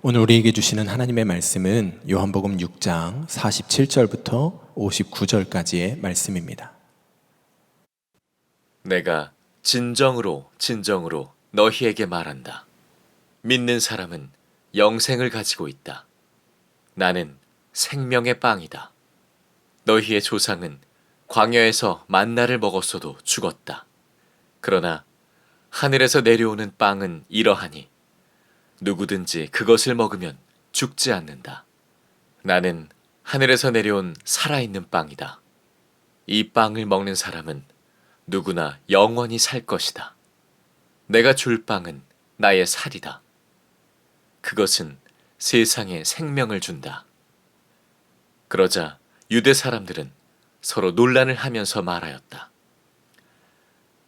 오늘 우리에게 주시는 하나님의 말씀은 요한복음 6장 47절부터 59절까지의 말씀입니다. 내가 진정으로 진정으로 너희에게 말한다. 믿는 사람은 영생을 가지고 있다. 나는 생명의 빵이다. 너희의 조상은 광야에서 만나를 먹었어도 죽었다. 그러나 하늘에서 내려오는 빵은 이러하니 누구든지 그것을 먹으면 죽지 않는다. 나는 하늘에서 내려온 살아있는 빵이다. 이 빵을 먹는 사람은 누구나 영원히 살 것이다. 내가 줄 빵은 나의 살이다. 그것은 세상에 생명을 준다. 그러자 유대 사람들은 서로 논란을 하면서 말하였다.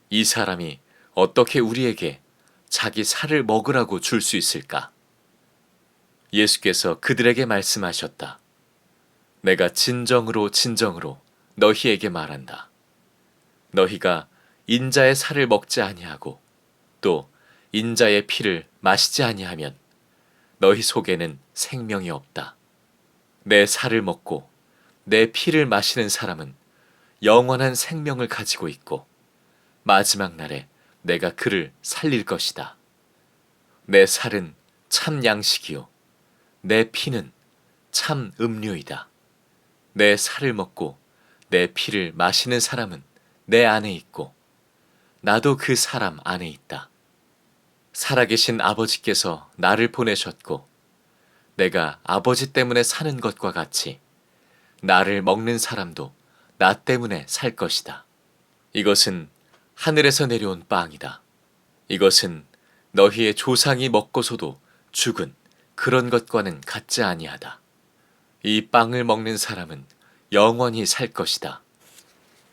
이 사람이 어떻게 우리에게 자기 살을 먹으라고 줄 수 있을까? 예수께서 그들에게 말씀하셨다. 내가 진정으로 진정으로 너희에게 말한다. 너희가 인자의 살을 먹지 아니하고 또 인자의 피를 마시지 아니하면 너희 속에는 생명이 없다. 내 살을 먹고 내 피를 마시는 사람은 영원한 생명을 가지고 있고 마지막 날에 내가 그를 살릴 것이다. 내 살은 참 양식이요 내 피는 참 음료이다. 내 살을 먹고 내 피를 마시는 사람은 내 안에 있고 나도 그 사람 안에 있다. 살아계신 아버지께서 나를 보내셨고 내가 아버지 때문에 사는 것과 같이 나를 먹는 사람도 나 때문에 살 것이다. 이것은 하늘에서 내려온 빵이다. 이것은 너희의 조상이 먹고서도 죽은 그런 것과는 같지 아니하다. 이 빵을 먹는 사람은 영원히 살 것이다.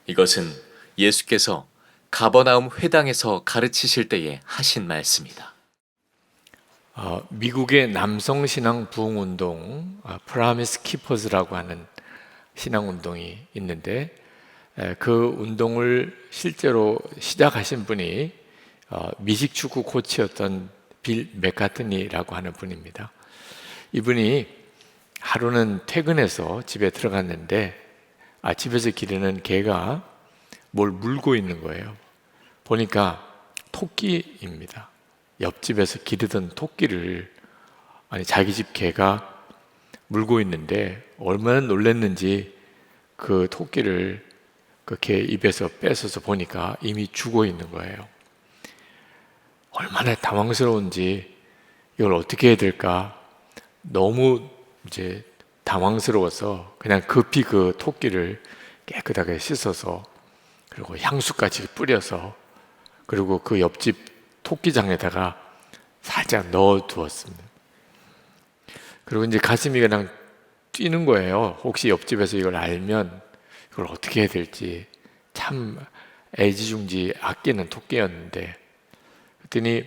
이것은 예수께서 가버나움 회당에서 가르치실 때에 하신 말씀이다. 미국의 남성 신앙 부흥운동 프라미스 키퍼즈라고 하는 신앙운동이 있는데 그 운동을 실제로 시작하신 분이 미식축구 코치였던 빌 맥카트니라고 하는 분입니다. 이분이 하루는 퇴근해서 집에 들어갔는데 집에서 기르는 개가 뭘 물고 있는 거예요. 보니까 토끼입니다. 옆집에서 기르던 토끼를 자기 집 개가 물고 있는데 얼마나 놀랐는지 그 토끼를 그 개 입에서 뺏어서 보니까 이미 죽어 있는 거예요. 얼마나 당황스러운지 이걸 어떻게 해야 될까 너무 이제 당황스러워서 그냥 급히 그 토끼를 깨끗하게 씻어서 그리고 향수까지 뿌려서 그리고 그 옆집 토끼장에다가 살짝 넣어 두었습니다. 그리고 이제 가슴이 그냥 뛰는 거예요. 혹시 옆집에서 이걸 알면 이걸 어떻게 해야 될지. 참 애지중지 아끼는 토끼였는데 그랬더니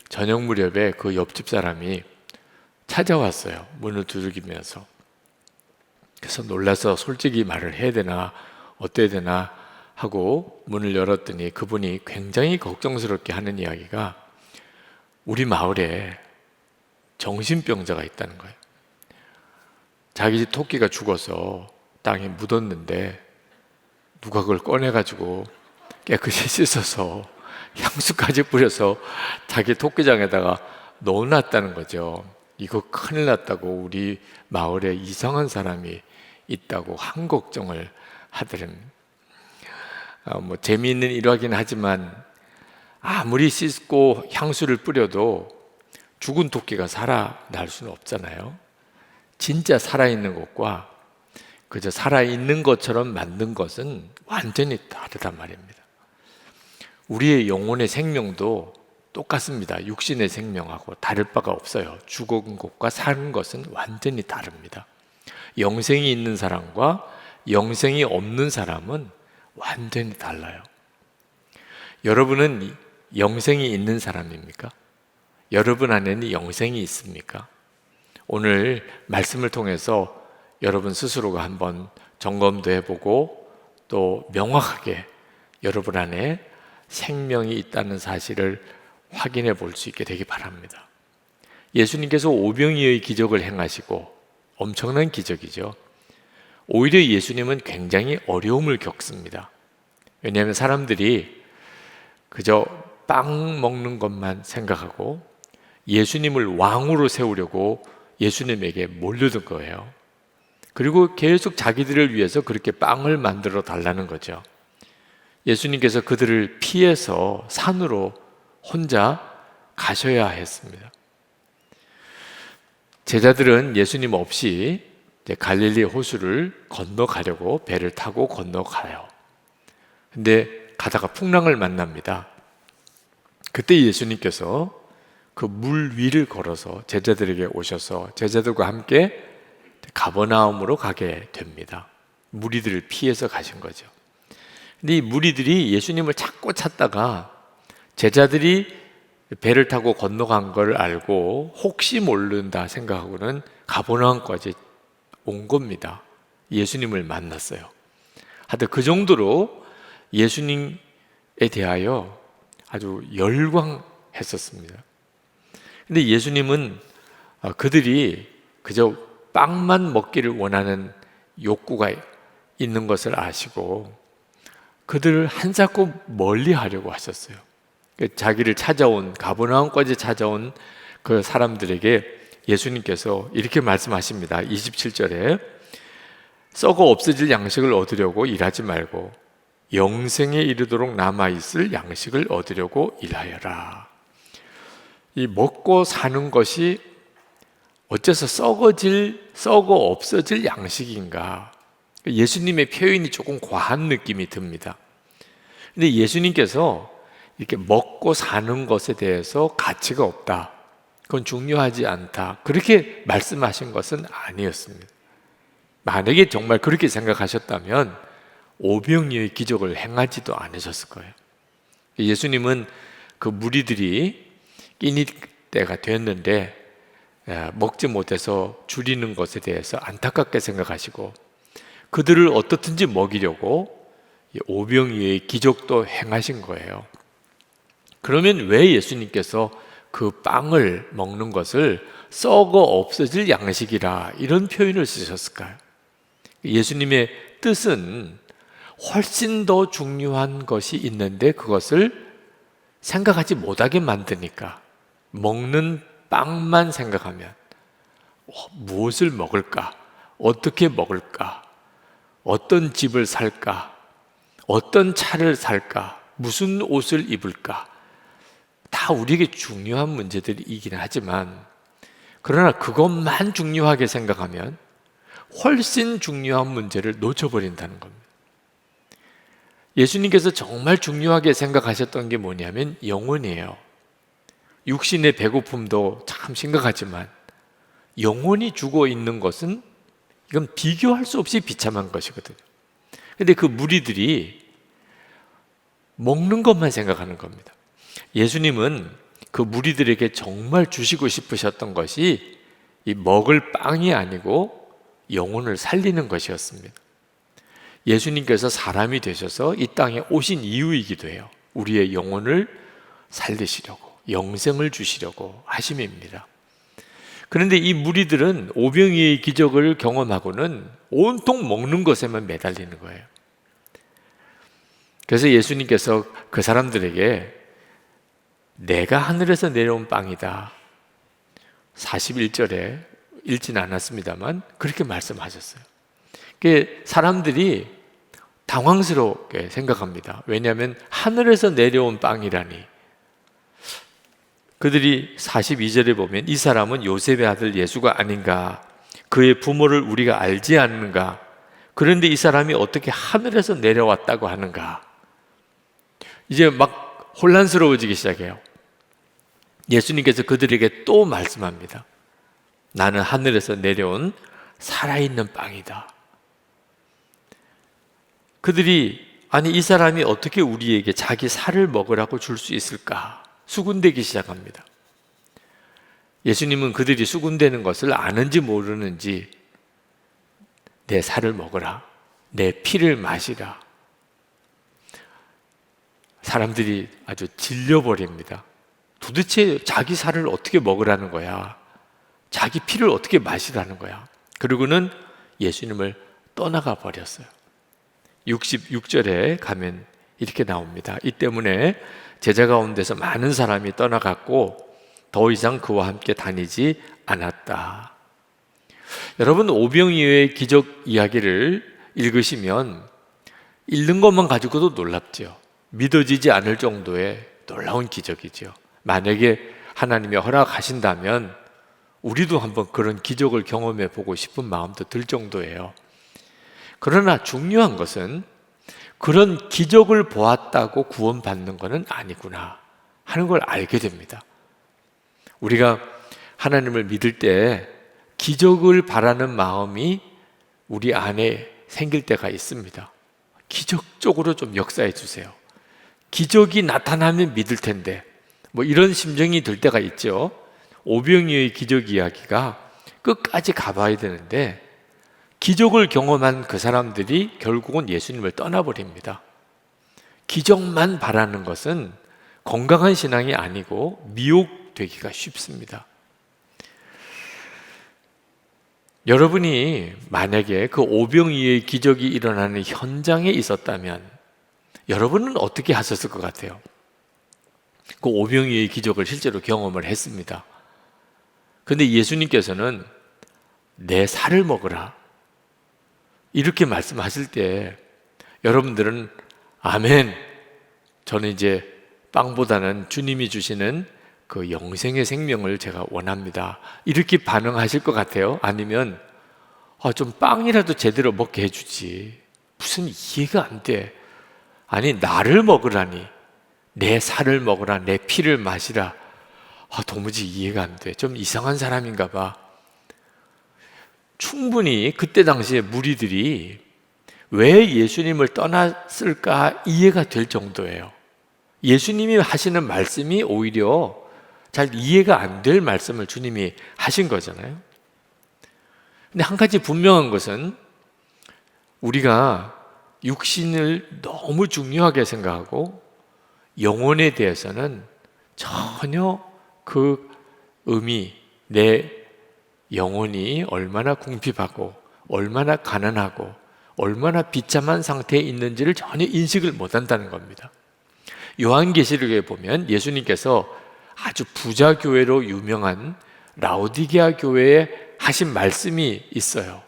저녁 무렵에 그 옆집 사람이 찾아왔어요. 문을 두들기면서. 그래서 놀라서 솔직히 말을 해야 되나 어때야 되나 하고 문을 열었더니 그분이 굉장히 걱정스럽게 하는 이야기가 우리 마을에 정신병자가 있다는 거예요. 자기 집 토끼가 죽어서 땅에 묻었는데 누가 그걸 꺼내가지고 깨끗이 씻어서 향수까지 뿌려서 자기 토끼장에다가 넣어놨다는 거죠. 이거 큰일 났다고 우리 마을에 이상한 사람이 있다고 한 걱정을 하더랍니다. 재미있는 일화긴 하지만 아무리 씻고 향수를 뿌려도 죽은 토끼가 살아날 수는 없잖아요. 진짜 살아있는 것과 그저 살아있는 것처럼 만든 것은 완전히 다르단 말입니다. 우리의 영혼의 생명도 똑같습니다. 육신의 생명하고 다를 바가 없어요. 죽은 것과 사는 것은 완전히 다릅니다. 영생이 있는 사람과 영생이 없는 사람은 완전히 달라요. 여러분은 영생이 있는 사람입니까? 여러분 안에는 영생이 있습니까? 오늘 말씀을 통해서 여러분 스스로가 한번 점검도 해보고 또 명확하게 여러분 안에 생명이 있다는 사실을 확인해 볼 수 있게 되기 바랍니다. 예수님께서 오병이어의 기적을 행하시고 엄청난 기적이죠. 오히려 예수님은 굉장히 어려움을 겪습니다. 왜냐하면 사람들이 그저 빵 먹는 것만 생각하고 예수님을 왕으로 세우려고 예수님에게 몰려든 거예요. 그리고 계속 자기들을 위해서 그렇게 빵을 만들어 달라는 거죠. 예수님께서 그들을 피해서 산으로 혼자 가셔야 했습니다. 제자들은 예수님 없이 갈릴리 호수를 건너가려고 배를 타고 건너가요. 근데 가다가 풍랑을 만납니다. 그때 예수님께서 그 물 위를 걸어서 제자들에게 오셔서 제자들과 함께 가버나움으로 가게 됩니다. 무리들을 피해서 가신 거죠. 근데 이 무리들이 예수님을 찾고 찾다가 제자들이 배를 타고 건너간 걸 알고 혹시 모른다 생각하고는 가버나움까지 온 겁니다. 예수님을 만났어요. 하여튼 그 정도로 예수님에 대하여 아주 열광했었습니다. 근데 예수님은 그들이 그저 빵만 먹기를 원하는 욕구가 있는 것을 아시고 그들을 한사코 멀리 하려고 하셨어요. 자기를 찾아온, 가버나움까지 찾아온 그 사람들에게 예수님께서 이렇게 말씀하십니다. 27절에 썩어 없어질 양식을 얻으려고 일하지 말고 영생에 이르도록 남아있을 양식을 얻으려고 일하여라. 이 먹고 사는 것이 어째서 썩어 없어질 양식인가? 예수님의 표현이 조금 과한 느낌이 듭니다. 근데 예수님께서 이렇게 먹고 사는 것에 대해서 가치가 없다, 그건 중요하지 않다, 그렇게 말씀하신 것은 아니었습니다. 만약에 정말 그렇게 생각하셨다면 오병이어의 기적을 행하지도 않으셨을 거예요. 예수님은 그 무리들이 끼니 때가 됐는데 먹지 못해서 줄이는 것에 대해서 안타깝게 생각하시고 그들을 어떻든지 먹이려고 오병이어의 기적도 행하신 거예요. 그러면 왜 예수님께서 그 빵을 먹는 것을 썩어 없어질 양식이라 이런 표현을 쓰셨을까요? 예수님의 뜻은 훨씬 더 중요한 것이 있는데 그것을 생각하지 못하게 만드니까 먹는 빵만 생각하면 무엇을 먹을까? 어떻게 먹을까? 어떤 집을 살까? 어떤 차를 살까? 무슨 옷을 입을까? 다 우리에게 중요한 문제들이긴 하지만 그러나 그것만 중요하게 생각하면 훨씬 중요한 문제를 놓쳐버린다는 겁니다. 예수님께서 정말 중요하게 생각하셨던 게 뭐냐면 영혼이에요. 육신의 배고픔도 참 심각하지만 영혼이 죽어 있는 것은 이건 비교할 수 없이 비참한 것이거든요. 근데 그 무리들이 먹는 것만 생각하는 겁니다. 예수님은 그 무리들에게 정말 주시고 싶으셨던 것이 이 먹을 빵이 아니고 영혼을 살리는 것이었습니다. 예수님께서 사람이 되셔서 이 땅에 오신 이유이기도 해요. 우리의 영혼을 살리시려고, 영생을 주시려고 하심입니다. 그런데 이 무리들은 오병이어의 기적을 경험하고는 온통 먹는 것에만 매달리는 거예요. 그래서 예수님께서 그 사람들에게 내가 하늘에서 내려온 빵이다, 41절에 읽지는 않았습니다만 그렇게 말씀하셨어요. 사람들이 당황스럽게 생각합니다. 왜냐하면 하늘에서 내려온 빵이라니. 그들이 42절에 보면 이 사람은 요셉의 아들 예수가 아닌가, 그의 부모를 우리가 알지 않는가, 그런데 이 사람이 어떻게 하늘에서 내려왔다고 하는가. 이제 막 혼란스러워지기 시작해요. 예수님께서 그들에게 또 말씀합니다. 나는 하늘에서 내려온 살아있는 빵이다. 그들이 아니 이 사람이 어떻게 우리에게 자기 살을 먹으라고 줄 수 있을까 수군대기 시작합니다. 예수님은 그들이 수군대는 것을 아는지 모르는지 내 살을 먹으라, 내 피를 마시라. 사람들이 아주 질려버립니다. 도대체 자기 살을 어떻게 먹으라는 거야? 자기 피를 어떻게 마시라는 거야. 그리고는 예수님을 떠나가 버렸어요. 66절에 가면 이렇게 나옵니다. 이 때문에 제자 가운데서 많은 사람이 떠나갔고 더 이상 그와 함께 다니지 않았다. 여러분, 오병이어의 기적 이야기를 읽으시면 읽는 것만 가지고도 놀랍죠. 믿어지지 않을 정도의 놀라운 기적이죠. 만약에 하나님이 허락하신다면 우리도 한번 그런 기적을 경험해 보고 싶은 마음도 들 정도예요. 그러나 중요한 것은 그런 기적을 보았다고 구원받는 것은 아니구나 하는 걸 알게 됩니다. 우리가 하나님을 믿을 때 기적을 바라는 마음이 우리 안에 생길 때가 있습니다. 기적적으로 좀 역사해 주세요. 기적이 나타나면 믿을 텐데 뭐 이런 심정이 들 때가 있죠. 오병이어의 기적 이야기가 끝까지 가봐야 되는데 기적을 경험한 그 사람들이 결국은 예수님을 떠나버립니다. 기적만 바라는 것은 건강한 신앙이 아니고 미혹되기가 쉽습니다. 여러분이 만약에 그 오병이어의 기적이 일어나는 현장에 있었다면 여러분은 어떻게 하셨을 것 같아요? 그 오병이어의 기적을 실제로 경험을 했습니다. 근데 예수님께서는 내 살을 먹으라 이렇게 말씀하실 때 여러분들은 아멘, 저는 이제 빵보다는 주님이 주시는 그 영생의 생명을 제가 원합니다 이렇게 반응하실 것 같아요? 아니면 좀 빵이라도 제대로 먹게 해주지, 무슨 이해가 안 돼, 아니 나를 먹으라니, 내 살을 먹으라, 내 피를 마시라, 도무지 이해가 안 돼, 좀 이상한 사람인가 봐. 충분히 그때 당시에 무리들이 왜 예수님을 떠났을까 이해가 될 정도예요. 예수님이 하시는 말씀이 오히려 잘 이해가 안 될 말씀을 주님이 하신 거잖아요. 근데 한 가지 분명한 것은 우리가 육신을 너무 중요하게 생각하고 영혼에 대해서는 전혀 그 의미, 내 영혼이 얼마나 궁핍하고 얼마나 가난하고 얼마나 비참한 상태에 있는지를 전혀 인식을 못한다는 겁니다. 요한계시록에 보면 예수님께서 아주 부자 교회로 유명한 라오디게아 교회에 하신 말씀이 있어요.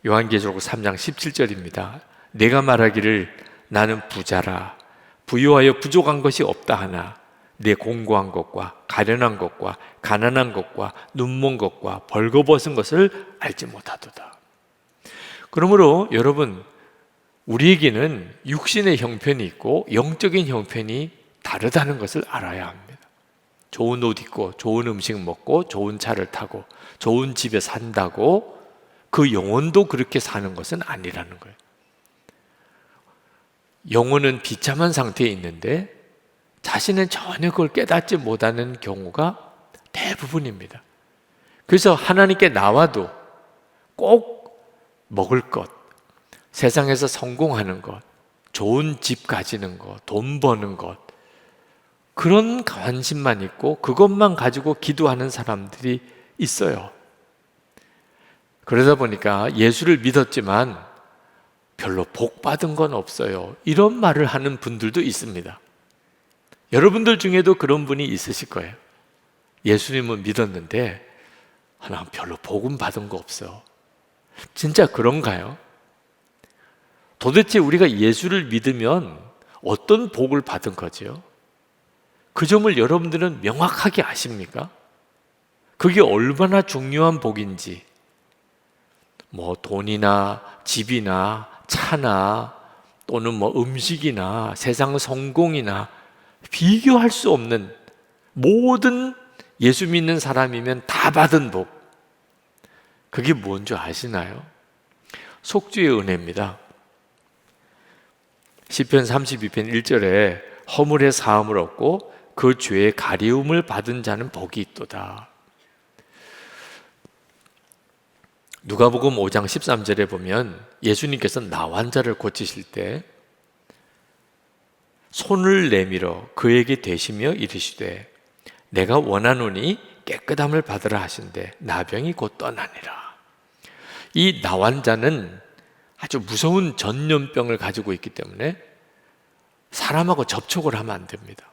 요한계시록 3장 17절입니다. 내가 말하기를 나는 부자라, 부유하여 부족한 것이 없다 하나 내 공고한 것과 가련한 것과 가난한 것과 눈먼 것과 벌거벗은 것을 알지 못하도다. 그러므로 여러분, 우리에게는 육신의 형편이 있고 영적인 형편이 다르다는 것을 알아야 합니다. 좋은 옷 입고 좋은 음식 먹고 좋은 차를 타고 좋은 집에 산다고 그 영혼도 그렇게 사는 것은 아니라는 거예요. 영혼은 비참한 상태에 있는데 자신은 전혀 그걸 깨닫지 못하는 경우가 대부분입니다. 그래서 하나님께 나와도 꼭 먹을 것, 세상에서 성공하는 것, 좋은 집 가지는 것, 돈 버는 것, 그런 관심만 있고 그것만 가지고 기도하는 사람들이 있어요. 그러다 보니까 예수를 믿었지만 별로 복 받은 건 없어요, 이런 말을 하는 분들도 있습니다. 여러분들 중에도 그런 분이 있으실 거예요. 예수님은 믿었는데 난 별로 복은 받은 거 없어. 진짜 그런가요? 도대체 우리가 예수를 믿으면 어떤 복을 받은 거죠? 그 점을 여러분들은 명확하게 아십니까? 그게 얼마나 중요한 복인지, 뭐 돈이나 집이나 차나 또는 뭐 음식이나 세상 성공이나 비교할 수 없는 모든 예수 믿는 사람이면 다 받은 복, 그게 뭔 줄 아시나요? 속죄의 은혜입니다. 시편 32편 1절에 허물의 사함을 얻고 그 죄의 가리움을 받은 자는 복이 있도다. 누가복음 5장 13절에 보면 예수님께서 나환자를 고치실 때 손을 내밀어 그에게 대시며 이르시되 내가 원하노니 깨끗함을 받으라 하신대 나병이 곧 떠나니라. 이 나환자는 아주 무서운 전염병을 가지고 있기 때문에 사람하고 접촉을 하면 안 됩니다.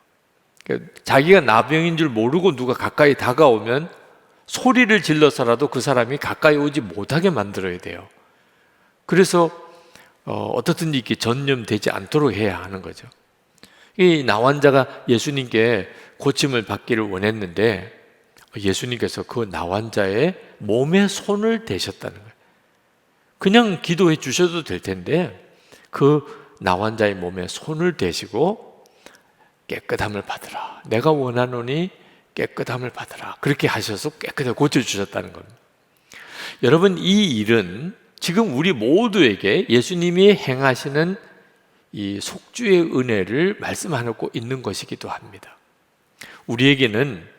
자기가 나병인 줄 모르고 누가 가까이 다가오면 소리를 질러서라도 그 사람이 가까이 오지 못하게 만들어야 돼요. 그래서 어떻든지 이렇게 전염되지 않도록 해야 하는 거죠. 이 나환자가 예수님께 고침을 받기를 원했는데 예수님께서 그 나환자의 몸에 손을 대셨다는 거예요. 그냥 기도해 주셔도 될 텐데 그 나환자의 몸에 손을 대시고 깨끗함을 받으라. 내가 원하노니 깨끗함을 받으라. 그렇게 하셔서 깨끗하게 고쳐주셨다는 겁니다. 여러분, 이 일은 지금 우리 모두에게 예수님이 행하시는 이 속주의 은혜를 말씀하고 있는 것이기도 합니다. 우리에게는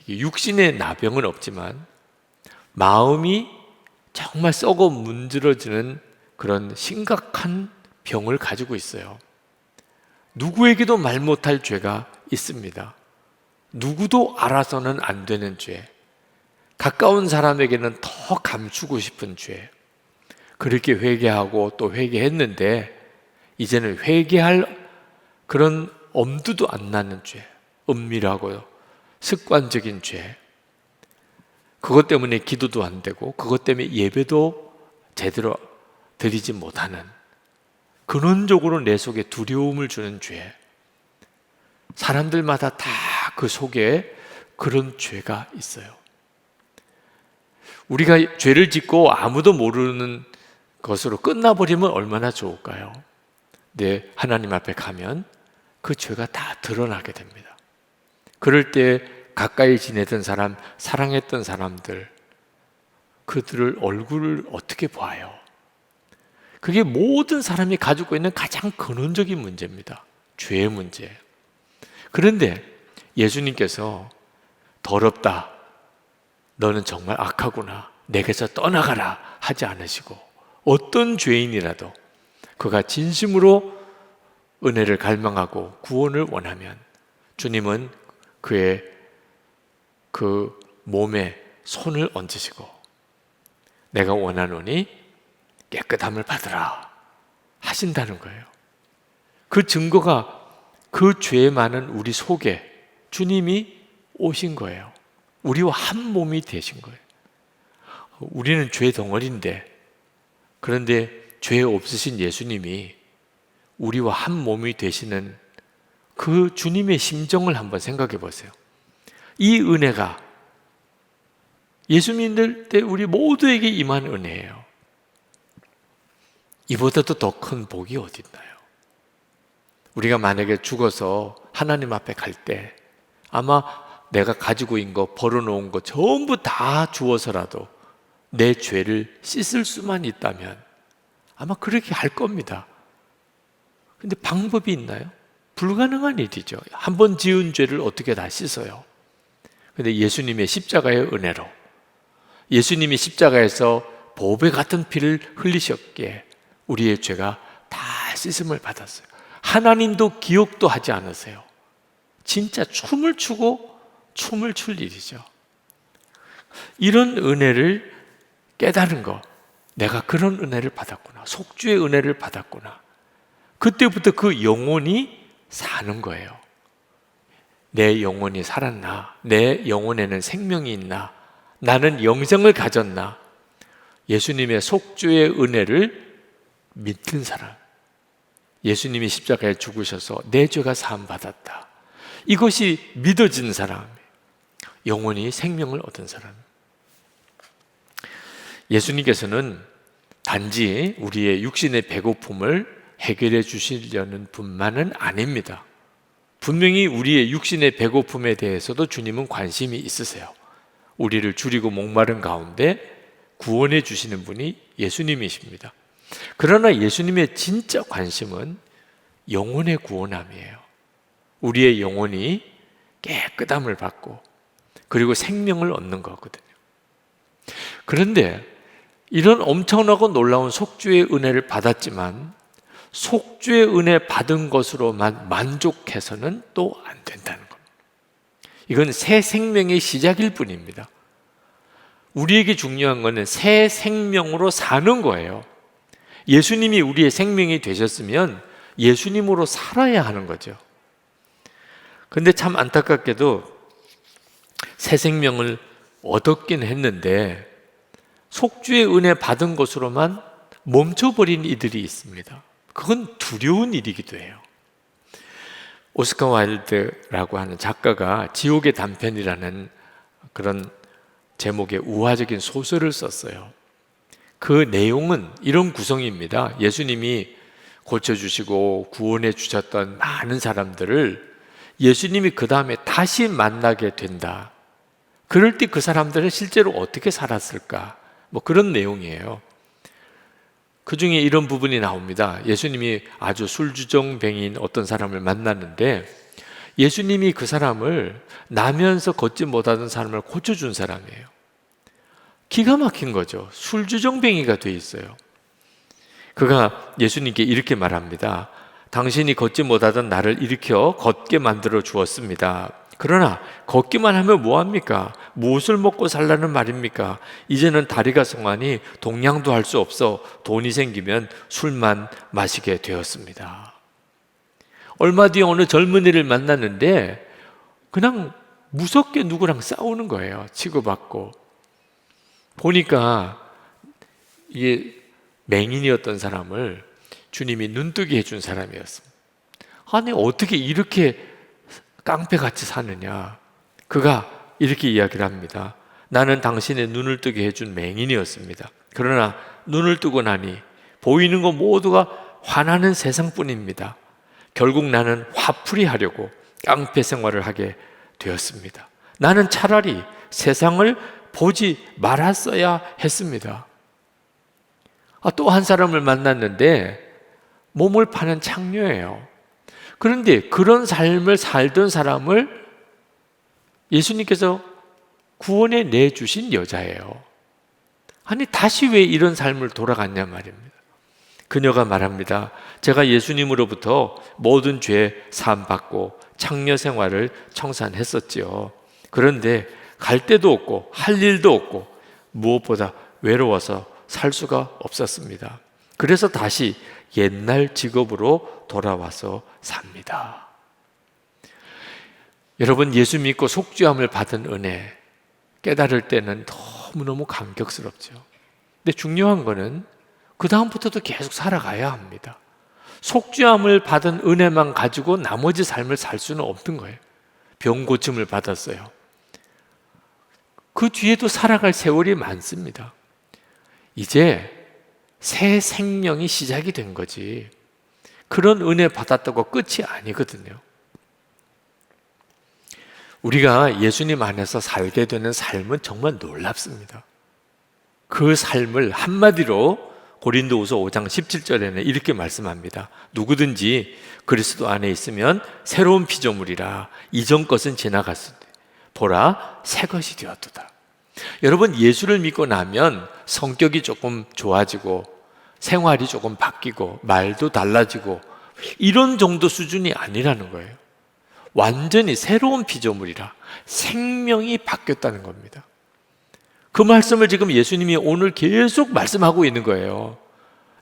육신의 나병은 없지만 마음이 정말 썩어 문드러지는 그런 심각한 병을 가지고 있어요. 누구에게도 말 못할 죄가 있습니다. 누구도 알아서는 안 되는 죄, 가까운 사람에게는 더 감추고 싶은 죄. 그렇게 회개하고 또 회개했는데 이제는 회개할 그런 엄두도 안 나는 죄, 은밀하고 습관적인 죄. 그것 때문에 기도도 안 되고 그것 때문에 예배도 제대로 드리지 못하는, 근원적으로 내 속에 두려움을 주는 죄. 사람들마다 다 그 속에 그런 죄가 있어요. 우리가 죄를 짓고 아무도 모르는 것으로 끝나버리면 얼마나 좋을까요? 네, 하나님 앞에 가면 그 죄가 다 드러나게 됩니다. 그럴 때 가까이 지내던 사람, 사랑했던 사람들, 그들을 얼굴을 어떻게 봐요? 그게 모든 사람이 가지고 있는 가장 근원적인 문제입니다. 죄의 문제. 그런데 예수님께서 더럽다, 너는 정말 악하구나, 내게서 떠나가라 하지 않으시고 어떤 죄인이라도 그가 진심으로 은혜를 갈망하고 구원을 원하면 주님은 그의 그 몸에 손을 얹으시고 내가 원하노니 깨끗함을 받으라 하신다는 거예요. 그 증거가 그 죄 많은 우리 속에 주님이 오신 거예요. 우리와 한 몸이 되신 거예요. 우리는 죄 덩어리인데, 그런데 죄 없으신 예수님이 우리와 한 몸이 되시는 그 주님의 심정을 한번 생각해 보세요. 이 은혜가 예수 믿을 때 우리 모두에게 임한 은혜예요. 이보다도 더 큰 복이 어디 있나요? 우리가 만약에 죽어서 하나님 앞에 갈 때 아마 내가 가지고 있는 거, 벌어놓은 거 전부 다 주어서라도 내 죄를 씻을 수만 있다면 아마 그렇게 할 겁니다. 근데 방법이 있나요? 불가능한 일이죠. 한 번 지은 죄를 어떻게 다 씻어요? 근데 예수님의 십자가의 은혜로, 예수님이 십자가에서 보배 같은 피를 흘리셨기에 우리의 죄가 다 씻음을 받았어요. 하나님도 기억도 하지 않으세요. 진짜 춤을 추고 춤을 출 일이죠. 이런 은혜를 깨달은 거, 내가 그런 은혜를 받았구나, 속주의 은혜를 받았구나. 그때부터 그 영혼이 사는 거예요. 내 영혼이 살았나? 내 영혼에는 생명이 있나? 나는 영생을 가졌나? 예수님의 속주의 은혜를 믿는 사람, 예수님이 십자가에 죽으셔서 내 죄가 사함받았다, 이것이 믿어진 사람, 영혼이 생명을 얻은 사람. 예수님께서는 단지 우리의 육신의 배고픔을 해결해 주시려는 분만은 아닙니다. 분명히 우리의 육신의 배고픔에 대해서도 주님은 관심이 있으세요. 우리를 줄이고 목마른 가운데 구원해 주시는 분이 예수님이십니다. 그러나 예수님의 진짜 관심은 영혼의 구원함이에요. 우리의 영혼이 깨끗함을 받고 그리고 생명을 얻는 거거든요. 그런데 이런 엄청나고 놀라운 속주의 은혜를 받았지만 속주의 은혜 받은 것으로만 만족해서는 또 안 된다는 겁니다. 이건 새 생명의 시작일 뿐입니다. 우리에게 중요한 것은 새 생명으로 사는 거예요. 예수님이 우리의 생명이 되셨으면 예수님으로 살아야 하는 거죠. 근데 참 안타깝게도 새 생명을 얻었긴 했는데 속주의 은혜 받은 것으로만 멈춰버린 이들이 있습니다. 그건 두려운 일이기도 해요. 오스카 와일드라고 하는 작가가 지옥의 단편이라는 그런 제목의 우화적인 소설을 썼어요. 그 내용은 이런 구성입니다. 예수님이 고쳐주시고 구원해 주셨던 많은 사람들을 예수님이 그 다음에 다시 만나게 된다. 그럴 때 그 사람들은 실제로 어떻게 살았을까? 뭐 그런 내용이에요. 그 중에 이런 부분이 나옵니다. 예수님이 아주 술주정뱅이인 어떤 사람을 만났는데 예수님이 그 사람을 나면서 걷지 못하던 사람을 고쳐준 사람이에요. 기가 막힌 거죠. 술주정뱅이가 돼 있어요. 그가 예수님께 이렇게 말합니다. 당신이 걷지 못하던 나를 일으켜 걷게 만들어 주었습니다. 그러나 걷기만 하면 뭐합니까? 무엇을 먹고 살라는 말입니까? 이제는 다리가 성하니 동냥도 할 수 없어 돈이 생기면 술만 마시게 되었습니다. 얼마 뒤에 어느 젊은이를 만났는데 그냥 무섭게 누구랑 싸우는 거예요. 치고받고. 보니까 이게 맹인이었던 사람을 주님이 눈뜨게 해준 사람이었습니다. 아니 어떻게 이렇게 깡패같이 사느냐. 그가 이렇게 이야기를 합니다. 나는 당신의 눈을 뜨게 해준 맹인이었습니다. 그러나 눈을 뜨고 나니 보이는 것 모두가 화나는 세상뿐입니다. 결국 나는 화풀이 하려고 깡패 생활을 하게 되었습니다. 나는 차라리 세상을 보지 말았어야 했습니다. 또 한 사람을 만났는데 몸을 파는 창녀예요. 그런데 그런 삶을 살던 사람을 예수님께서 구원해 내주신 여자예요. 아니 다시 왜 이런 삶을 돌아갔냐 말입니다. 그녀가 말합니다. 제가 예수님으로부터 모든 죄 사함 받고 창녀 생활을 청산했었지요. 그런데 갈 데도 없고 할 일도 없고 무엇보다 외로워서 살 수가 없었습니다. 그래서 다시 옛날 직업으로 돌아와서 삽니다. 여러분, 예수 믿고 속죄함을 받은 은혜 깨달을 때는 너무너무 감격스럽죠. 근데 중요한 거는 그 다음부터도 계속 살아가야 합니다. 속죄함을 받은 은혜만 가지고 나머지 삶을 살 수는 없는 거예요. 병 고침을 받았어요. 그 뒤에도 살아갈 세월이 많습니다. 이제 새 생명이 시작이 된 거지. 그런 은혜 받았다고 끝이 아니거든요. 우리가 예수님 안에서 살게 되는 삶은 정말 놀랍습니다. 그 삶을 한마디로 고린도후서 5장 17절에는 이렇게 말씀합니다. 누구든지 그리스도 안에 있으면 새로운 피조물이라. 이전 것은 지나갔으니 보라 새 것이 되었도다. 여러분, 예수를 믿고 나면 성격이 조금 좋아지고 생활이 조금 바뀌고 말도 달라지고 이런 정도 수준이 아니라는 거예요. 완전히 새로운 피조물이라. 생명이 바뀌었다는 겁니다. 그 말씀을 지금 예수님이 오늘 계속 말씀하고 있는 거예요.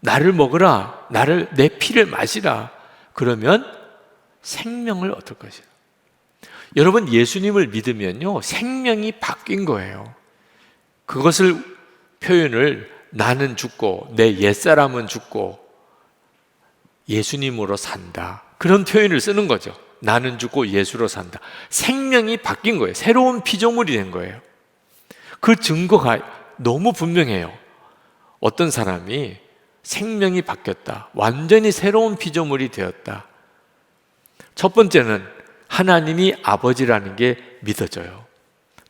나를 먹으라, 내 피를 마시라. 그러면 생명을 얻을 것이다. 여러분, 예수님을 믿으면요 생명이 바뀐 거예요. 그것을 표현을 나는 죽고 내 옛사람은 죽고 예수님으로 산다, 그런 표현을 쓰는 거죠. 나는 죽고 예수로 산다. 생명이 바뀐 거예요. 새로운 피조물이 된 거예요. 그 증거가 너무 분명해요. 어떤 사람이 생명이 바뀌었다, 완전히 새로운 피조물이 되었다. 첫 번째는 하나님이 아버지라는 게 믿어져요.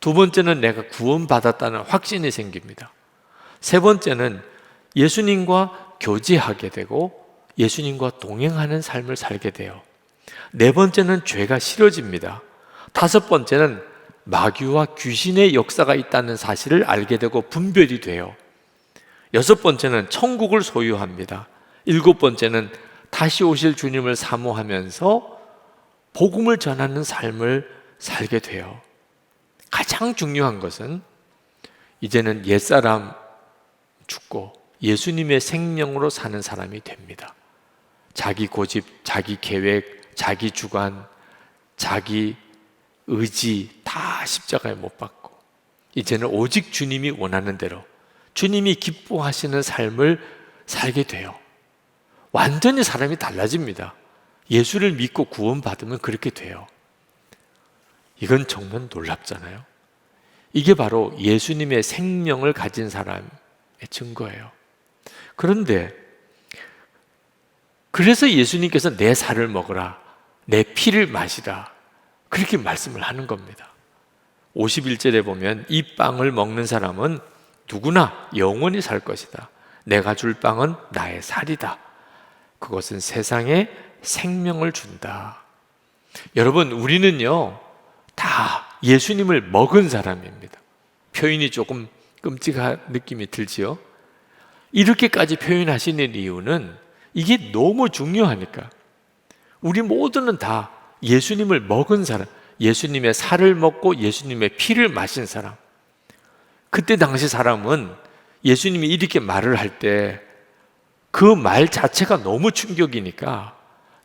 두 번째는 내가 구원받았다는 확신이 생깁니다. 세 번째는 예수님과 교제하게 되고 예수님과 동행하는 삶을 살게 돼요. 네 번째는 죄가 싫어집니다. 다섯 번째는 마귀와 귀신의 역사가 있다는 사실을 알게 되고 분별이 돼요. 여섯 번째는 천국을 소유합니다. 일곱 번째는 다시 오실 주님을 사모하면서 복음을 전하는 삶을 살게 돼요. 가장 중요한 것은 이제는 옛사람 죽고 예수님의 생명으로 사는 사람이 됩니다. 자기 고집, 자기 계획, 자기 주관, 자기 의지 다 십자가에 못 박고 이제는 오직 주님이 원하는 대로 주님이 기뻐하시는 삶을 살게 돼요. 완전히 사람이 달라집니다. 예수를 믿고 구원받으면 그렇게 돼요. 이건 정말 놀랍잖아요. 이게 바로 예수님의 생명을 가진 사람의 증거예요. 그런데 그래서 예수님께서 내 살을 먹으라, 내 피를 마시라 그렇게 말씀을 하는 겁니다. 51절에 보면 이 빵을 먹는 사람은 누구나 영원히 살 것이다. 내가 줄 빵은 나의 살이다. 그것은 세상에 생명을 준다. 여러분, 우리는요 다 예수님을 먹은 사람입니다. 표현이 조금 끔찍한 느낌이 들지요. 이렇게까지 표현하시는 이유는 이게 너무 중요하니까. 우리 모두는 다 예수님을 먹은 사람, 예수님의 살을 먹고 예수님의 피를 마신 사람. 그때 당시 사람은 예수님이 이렇게 말을 할 때 그 말 자체가 너무 충격이니까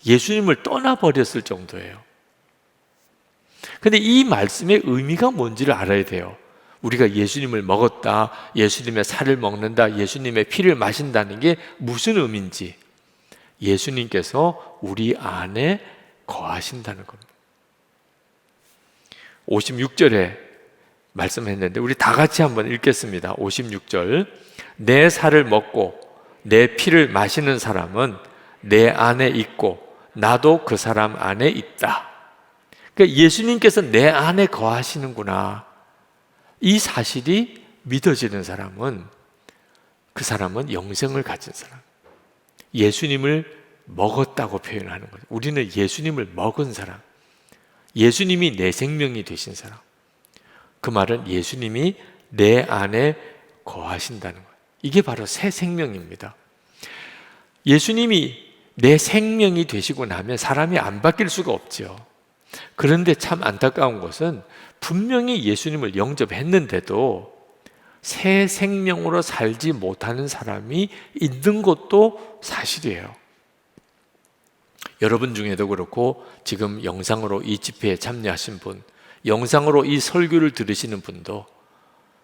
예수님을 떠나버렸을 정도예요. 근데 이 말씀의 의미가 뭔지를 알아야 돼요. 우리가 예수님을 먹었다, 예수님의 살을 먹는다, 예수님의 피를 마신다는 게 무슨 의미인지 예수님께서 우리 안에 거하신다는 겁니다. 56절에 말씀했는데 우리 다 같이 한번 읽겠습니다. 56절. 내 살을 먹고 내 피를 마시는 사람은 내 안에 있고 나도 그 사람 안에 있다. 그러니까 예수님께서 내 안에 거하시는구나. 이 사실이 믿어지는 사람은 그 사람은 영생을 가진 사람. 예수님을 먹었다고 표현하는 거죠. 우리는 예수님을 먹은 사람. 예수님이 내 생명이 되신 사람. 그 말은 예수님이 내 안에 거하신다는 거예요. 이게 바로 새 생명입니다. 예수님이 내 생명이 되시고 나면 사람이 안 바뀔 수가 없죠. 그런데 참 안타까운 것은 분명히 예수님을 영접했는데도 새 생명으로 살지 못하는 사람이 있는 것도 사실이에요. 여러분 중에도 그렇고 지금 영상으로 이 집회에 참여하신 분, 영상으로 이 설교를 들으시는 분도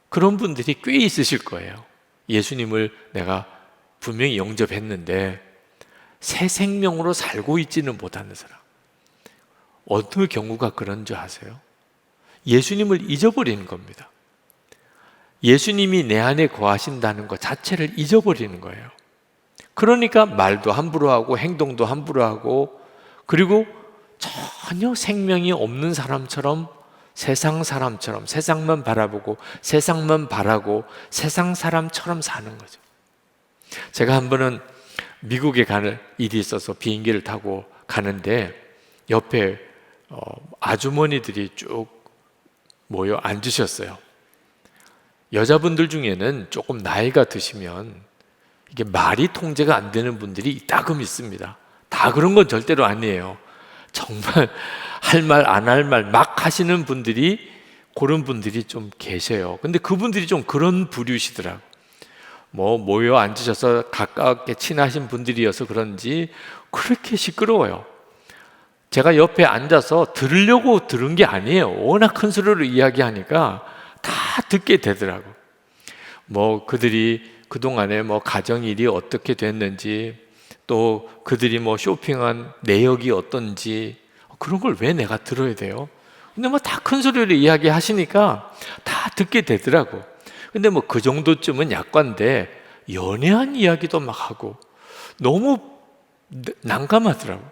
그런 분들이 꽤 있으실 거예요. 예수님을 내가 분명히 영접했는데 새 생명으로 살고 있지는 못하는 사람. 어느 경우가 그런 줄 아세요? 예수님을 잊어버리는 겁니다. 예수님이 내 안에 거하신다는 것 자체를 잊어버리는 거예요. 그러니까 말도 함부로 하고 행동도 함부로 하고 그리고 전혀 생명이 없는 사람처럼 세상 사람처럼 세상만 바라보고 세상만 바라고 세상 사람처럼 사는 거죠. 제가 한 번은 미국에 가는 일이 있어서 비행기를 타고 가는데 옆에 아주머니들이 쭉 모여 앉으셨어요. 여자분들 중에는 조금 나이가 드시면 이게 말이 통제가 안 되는 분들이 이따금 있습니다. 다 그런 건 절대로 아니에요. 정말 할 말 안 할 말 막 하시는 분들이 그런 분들이 좀 계세요. 근데 그분들이 좀 그런 부류시더라고요. 모여 앉으셔서 가깝게 친하신 분들이어서 그런지 그렇게 시끄러워요. 제가 옆에 앉아서 들으려고 들은 게 아니에요. 워낙 큰 소리로 이야기하니까 다 듣게 되더라고요. 그들이 그동안에 가정일이 어떻게 됐는지 또 그들이 쇼핑한 내역이 어떤지 그런 걸 왜 내가 들어야 돼요? 근데 다 큰 소리로 이야기하시니까 다 듣게 되더라고. 근데 그 정도쯤은 약관데 연애한 이야기도 막 하고 너무 난감하더라고.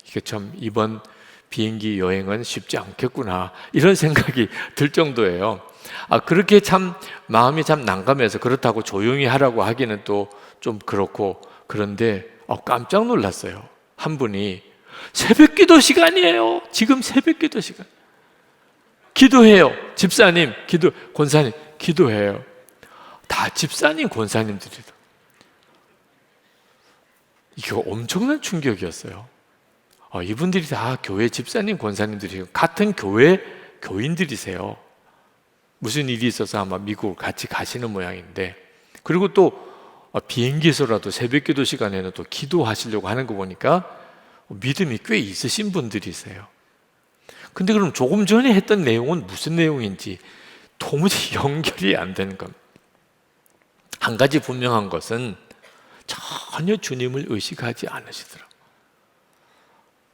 이게 참 이번 비행기 여행은 쉽지 않겠구나 이런 생각이 들 정도예요. 그렇게 참 마음이 참 난감해서 그렇다고 조용히 하라고 하기는 또 좀 그렇고 그런데 깜짝 놀랐어요. 한 분이 새벽기도 시간이에요. 지금 새벽기도 시간. 기도해요. 집사님, 권사님, 기도해요. 다 집사님, 권사님들이다. 이게 엄청난 충격이었어요. 이분들이 다 교회 집사님, 권사님들이에요. 같은 교회 교인들이세요. 무슨 일이 있어서 아마 미국을 같이 가시는 모양인데, 그리고 또 비행기에서라도 새벽 기도 시간에는 또 기도하시려고 하는 거 보니까 믿음이 꽤 있으신 분들이세요. 근데 그럼 조금 전에 했던 내용은 무슨 내용인지 도무지 연결이 안 되는 겁니다. 한 가지 분명한 것은 전혀 주님을 의식하지 않으시더라고요.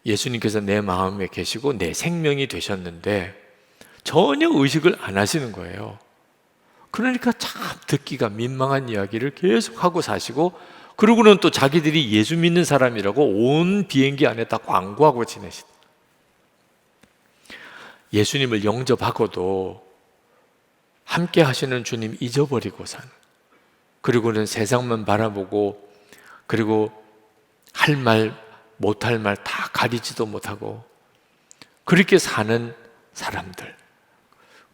예수님께서 내 마음에 계시고 내 생명이 되셨는데 전혀 의식을 안 하시는 거예요. 그러니까 참 듣기가 민망한 이야기를 계속 하고 사시고, 그러고는 또 자기들이 예수 믿는 사람이라고 온 비행기 안에 다 광고하고 지내시다. 예수님을 영접하고도 함께 하시는 주님 잊어버리고 사는, 그리고는 세상만 바라보고, 그리고 할 말 못할 말 다 가리지도 못하고 그렇게 사는 사람들,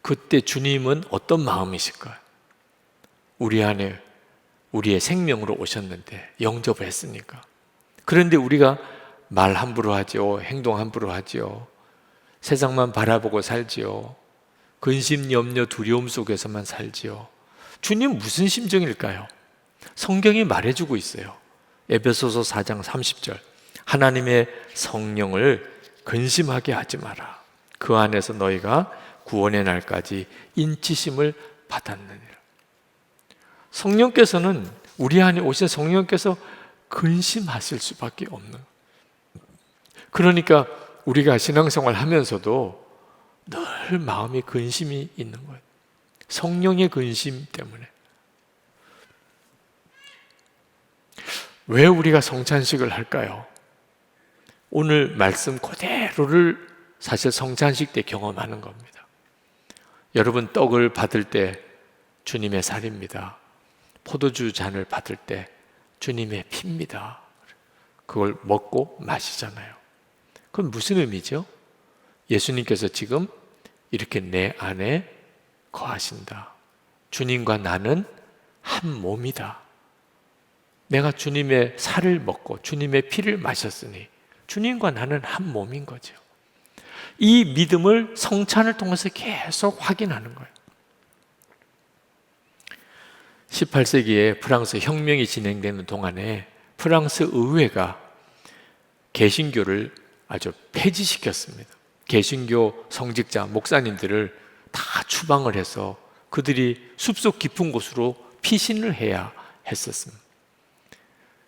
그때 주님은 어떤 마음이실까요? 우리 안에 우리의 생명으로 오셨는데 영접을 했으니까. 그런데 우리가 말 함부로 하지요, 행동 함부로 하지요, 세상만 바라보고 살지요, 근심, 염려, 두려움 속에서만 살지요. 주님 무슨 심정일까요? 성경이 말해주고 있어요. 에베소서 4장 30절, 하나님의 성령을 근심하게 하지 마라. 그 안에서 너희가 구원의 날까지 인치심을 받았느니라. 성령께서는, 우리 안에 오신 성령께서 근심하실 수밖에 없는, 그러니까 우리가 신앙생활 하면서도 늘 마음에 근심이 있는 거예요. 성령의 근심 때문에. 왜 우리가 성찬식을 할까요? 오늘 말씀 그대로를 사실 성찬식 때 경험하는 겁니다. 여러분, 떡을 받을 때 주님의 살입니다. 포도주 잔을 받을 때 주님의 피입니다. 그걸 먹고 마시잖아요. 그건 무슨 의미죠? 예수님께서 지금 이렇게 내 안에 거하신다. 주님과 나는 한 몸이다. 내가 주님의 살을 먹고 주님의 피를 마셨으니 주님과 나는 한 몸인 거죠. 이 믿음을 성찬을 통해서 계속 확인하는 거예요. 18세기에 프랑스 혁명이 진행되는 동안에 프랑스 의회가 개신교를 아주 폐지시켰습니다. 개신교 성직자, 목사님들을 다 추방을 해서 그들이 숲속 깊은 곳으로 피신을 해야 했었습니다.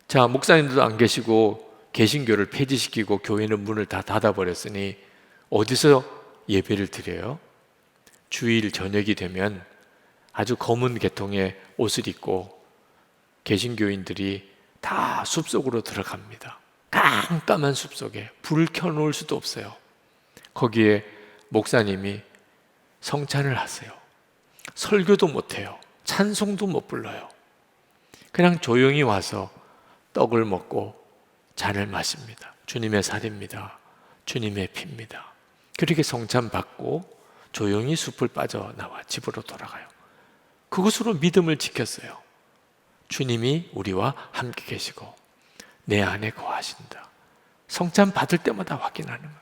자, 목사님들도 안 계시고 개신교를 폐지시키고 교회는 문을 다 닫아버렸으니 어디서 예배를 드려요? 주일 저녁이 되면 아주 검은 계통의 옷을 입고 개신교인들이 다 숲속으로 들어갑니다. 깜깜한 숲속에 불을 켜놓을 수도 없어요. 거기에 목사님이 성찬을 하세요. 설교도 못해요. 찬송도 못 불러요. 그냥 조용히 와서 떡을 먹고 잔을 마십니다. 주님의 살입니다. 주님의 피입니다. 그렇게 성찬 받고 조용히 숲을 빠져나와 집으로 돌아가요. 그것으로 믿음을 지켰어요. 주님이 우리와 함께 계시고 내 안에 거하신다. 성찬 받을 때마다 확인하는 거예요.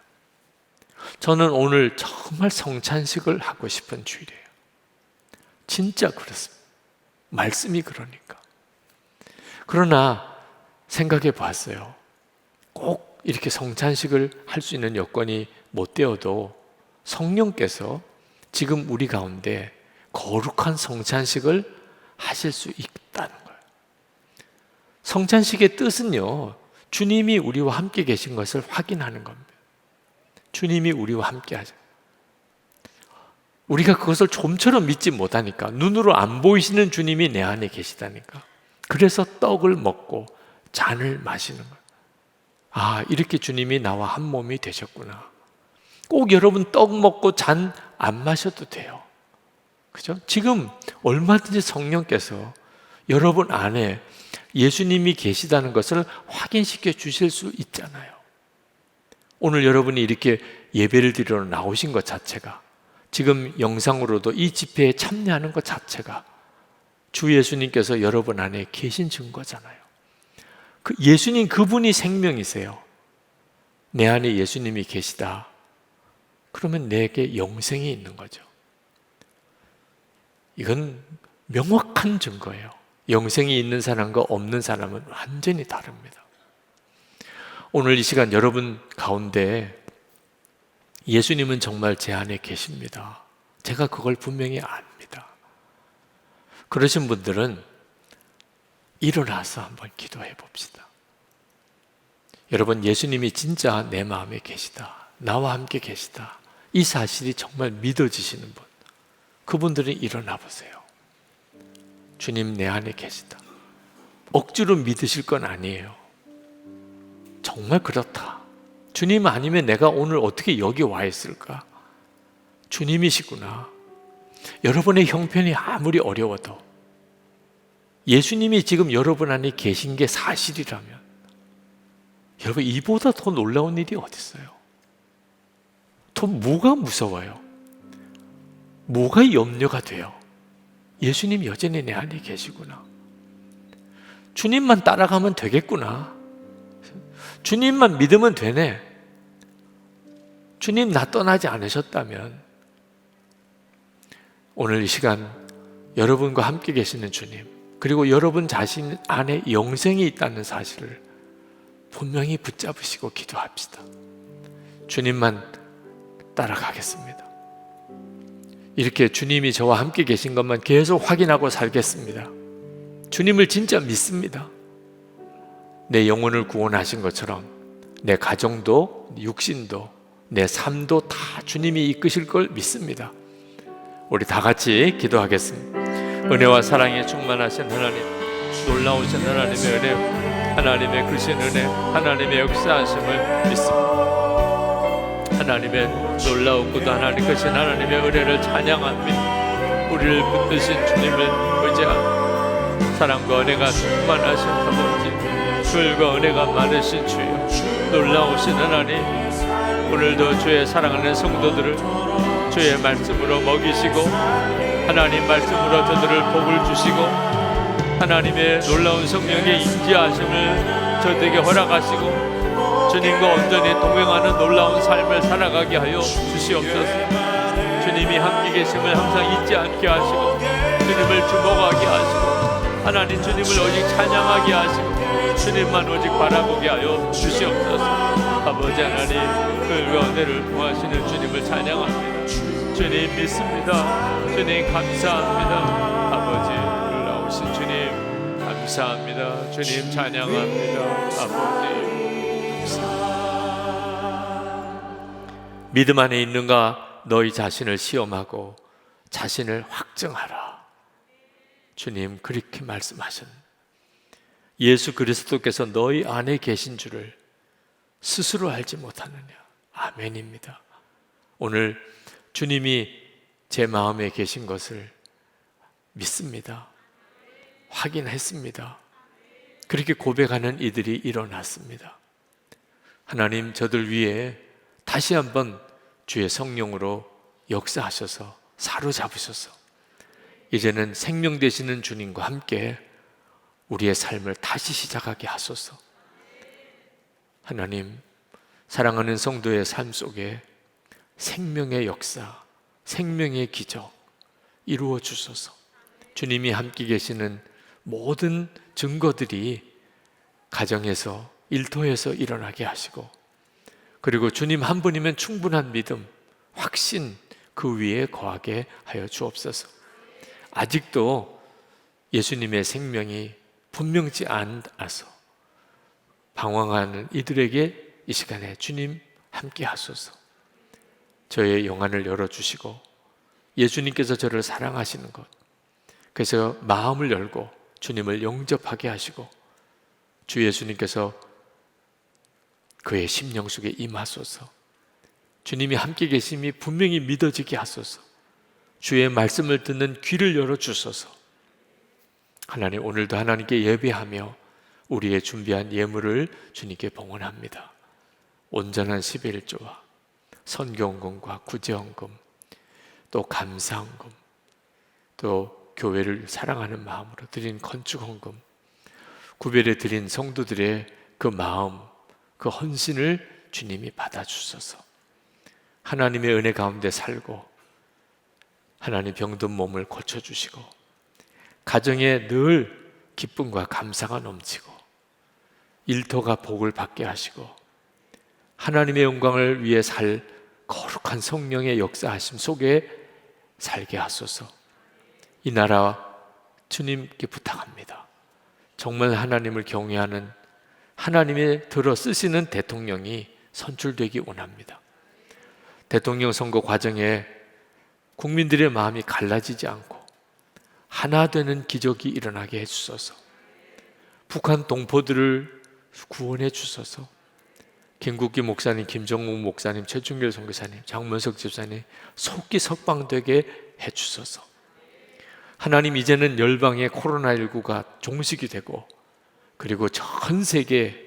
저는 오늘 정말 성찬식을 하고 싶은 주일이에요. 진짜 그렇습니다. 말씀이 그러니까. 그러나 생각해 봤어요. 꼭 이렇게 성찬식을 할 수 있는 여건이 못 되어도 성령께서 지금 우리 가운데 거룩한 성찬식을 하실 수 있다는 거예요. 성찬식의 뜻은요, 주님이 우리와 함께 계신 것을 확인하는 겁니다. 주님이 우리와 함께 하죠. 우리가 그것을 좀처럼 믿지 못하니까, 눈으로 안 보이시는 주님이 내 안에 계시다니까. 그래서 떡을 먹고 잔을 마시는 거예요. 아, 이렇게 주님이 나와 한 몸이 되셨구나. 꼭 여러분 떡 먹고 잔 안 마셔도 돼요. 그죠? 지금 얼마든지 성령께서 여러분 안에 예수님이 계시다는 것을 확인시켜 주실 수 있잖아요. 오늘 여러분이 이렇게 예배를 드리러 나오신 것 자체가, 지금 영상으로도 이 집회에 참여하는 것 자체가 주 예수님께서 여러분 안에 계신 증거잖아요. 그 예수님, 그분이 생명이세요. 내 안에 예수님이 계시다. 그러면 내게 영생이 있는 거죠. 이건 명확한 증거예요. 영생이 있는 사람과 없는 사람은 완전히 다릅니다. 오늘 이 시간 여러분 가운데 예수님은 정말 제 안에 계십니다. 제가 그걸 분명히 압니다. 그러신 분들은 일어나서 한번 기도해 봅시다. 여러분, 예수님이 진짜 내 마음에 계시다, 나와 함께 계시다, 이 사실이 정말 믿어지시는 분, 그분들은 일어나 보세요. 주님 내 안에 계시다. 억지로 믿으실 건 아니에요. 정말 그렇다. 주님 아니면 내가 오늘 어떻게 여기 와 있을까? 주님이시구나. 여러분의 형편이 아무리 어려워도 예수님이 지금 여러분 안에 계신 게 사실이라면, 여러분, 이보다 더 놀라운 일이 어디 있어요? 더 뭐가 무서워요? 뭐가 염려가 돼요? 예수님 여전히 내 안에 계시구나. 주님만 따라가면 되겠구나. 주님만 믿으면 되네. 주님 나 떠나지 않으셨다면, 오늘 이 시간 여러분과 함께 계시는 주님, 그리고 여러분 자신 안에 영생이 있다는 사실을 분명히 붙잡으시고 기도합시다. 주님만 따라가겠습니다. 이렇게 주님이 저와 함께 계신 것만 계속 확인하고 살겠습니다. 주님을 진짜 믿습니다. 내 영혼을 구원하신 것처럼 내 가정도, 육신도, 내 삶도 다 주님이 이끄실 걸 믿습니다. 우리 다 같이 기도하겠습니다. 은혜와 사랑에 충만하신 하나님, 놀라우신 하나님의 은혜, 하나님의 크신 은혜, 하나님의 역사하심을 믿습니다. 하나님의 놀라우고도 하나님 크신 하나님의 은혜를 찬양합니다. 우리를 붙드신 주님을 의지합니다. 사랑과 은혜가 충만하신 아버지, 주일과 은혜가 많으신 주여, 놀라우신 하나님, 오늘도 주의 사랑하는 성도들을 주의 말씀으로 먹이시고 하나님 말씀으로 저들을 복을 주시고 하나님의 놀라운 성령의 인지하심을 저들에게 허락하시고 주님과 온전히 동행하는 놀라운 삶을 살아가게 하여 주시옵소서. 주님이 함께 계심을 항상 잊지 않게 하시고 주님을 주목하게 하시고 하나님 주님을 오직 찬양하게 하시고 주님만 오직 바라보게 하여 주시옵소서. 아버지 하나님, 그와 은혜를 통하시는 주님을 찬양합니다. 주님 믿습니다. 주님 감사합니다. 아버지 놀라우신 주님 감사합니다. 주님 찬양합니다. 아버지 믿음 안에 있는가 너희 자신을 시험하고 자신을 확증하라. 주님 그렇게 말씀하신 예수 그리스도께서 너희 안에 계신 줄을 스스로 알지 못하느냐. 아멘입니다. 오늘 주님이 제 마음에 계신 것을 믿습니다. 확인했습니다. 그렇게 고백하는 이들이 일어났습니다. 하나님, 저들 위에 다시 한번 주의 성령으로 역사하셔서 사로잡으셔서 이제는 생명 되시는 주님과 함께 우리의 삶을 다시 시작하게 하소서. 하나님, 사랑하는 성도의 삶 속에 생명의 역사, 생명의 기적 이루어 주소서. 주님이 함께 계시는 모든 증거들이 가정에서, 일터에서 일어나게 하시고, 그리고 주님 한 분이면 충분한 믿음, 확신 그 위에 거하게 하여 주옵소서. 아직도 예수님의 생명이 분명치 않아서 방황하는 이들에게 이 시간에 주님 함께 하소서. 저의 영안을 열어주시고 예수님께서 저를 사랑하시는 것, 그래서 마음을 열고 주님을 영접하게 하시고 주 예수님께서 그의 심령 속에 임하소서. 주님이 함께 계심이 분명히 믿어지게 하소서. 주의 말씀을 듣는 귀를 열어주소서. 하나님, 오늘도 하나님께 예배하며 우리의 준비한 예물을 주님께 봉헌합니다. 온전한 11조와 선교헌금과 구제헌금, 또 감사헌금, 또 교회를 사랑하는 마음으로 드린 건축헌금, 구별해 드린 성도들의 그 마음, 그 헌신을 주님이 받아주소서. 하나님의 은혜 가운데 살고 하나님 병든 몸을 고쳐주시고 가정에 늘 기쁨과 감사가 넘치고 일터가 복을 받게 하시고 하나님의 영광을 위해 살 거룩한 성령의 역사하심 속에 살게 하소서. 이 나라 주님께 부탁합니다. 정말 하나님을 경외하는 하나님의 들어 쓰시는 대통령이 선출되기 원합니다. 대통령 선거 과정에 국민들의 마음이 갈라지지 않고 하나 되는 기적이 일어나게 해주소서. 북한 동포들을 구원해 주소서. 김국기 목사님, 김정국 목사님, 최준결 선교사님, 장문석 집사님 속기 석방되게 해주소서. 하나님, 이제는 열방의 코로나19가 종식이 되고 그리고 전 세계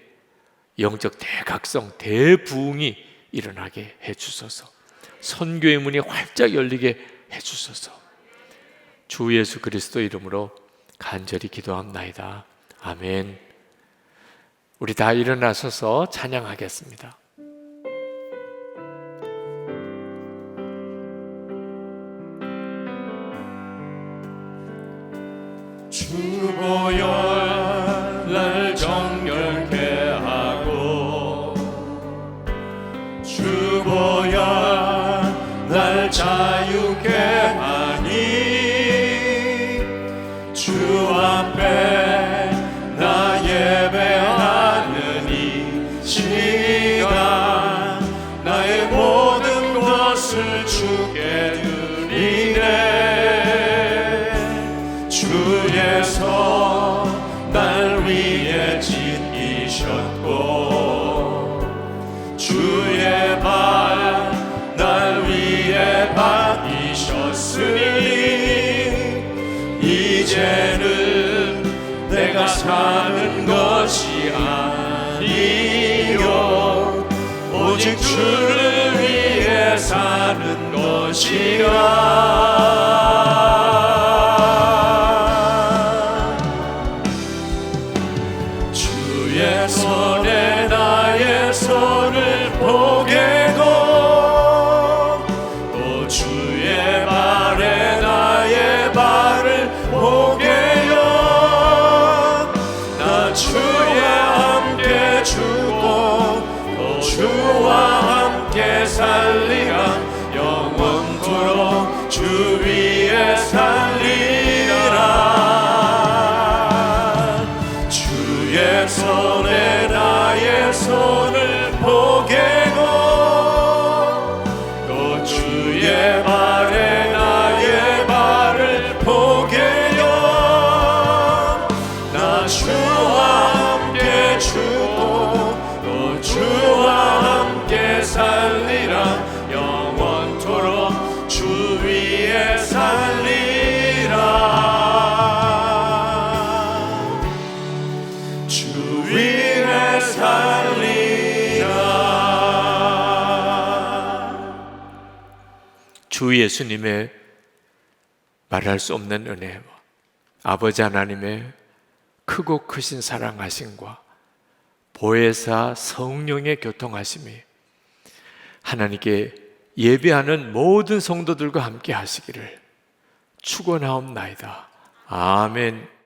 영적 대각성, 대부흥이 일어나게 해주소서. 선교의 문이 활짝 열리게 해주소서. 주 예수 그리스도 이름으로 간절히 기도합나이다. 아멘. 우리 다 일어나셔서 찬양하겠습니다. 주보혈 날 정결케 하고 주보혈 날 자유케 하니 주 앞에 나 예배하는 이 시간 나의 모든 것을 주께 드리네. 주의 손 날 위에 지키셨고 주의 발 날 위에 받으셨으니 이제는 내가 사는 것이 아니요 오직 주를 위해 사는 것이라. 주의 손에 나의 손을 포개고 또 주의 발에 나의 발을 포개요. 나 주와 함께 죽고 또 주와 함께 살리라. 영원토록 주 위에 살리라. 주의 손에 나의 손을 포개고 또 주의 발에 나의 발을 포개요. 나 주와 함께 죽고 또 주와 함께 살리라. 영원토록 주 위에 살리라. 주 위에 살리라. 주 예수님의 말할 수 없는 은혜와 아버지 하나님의 크고 크신 사랑하심과 보혜사 성령의 교통하심이 하나님께 예배하는 모든 성도들과 함께 하시기를 축원하옵나이다. 아멘.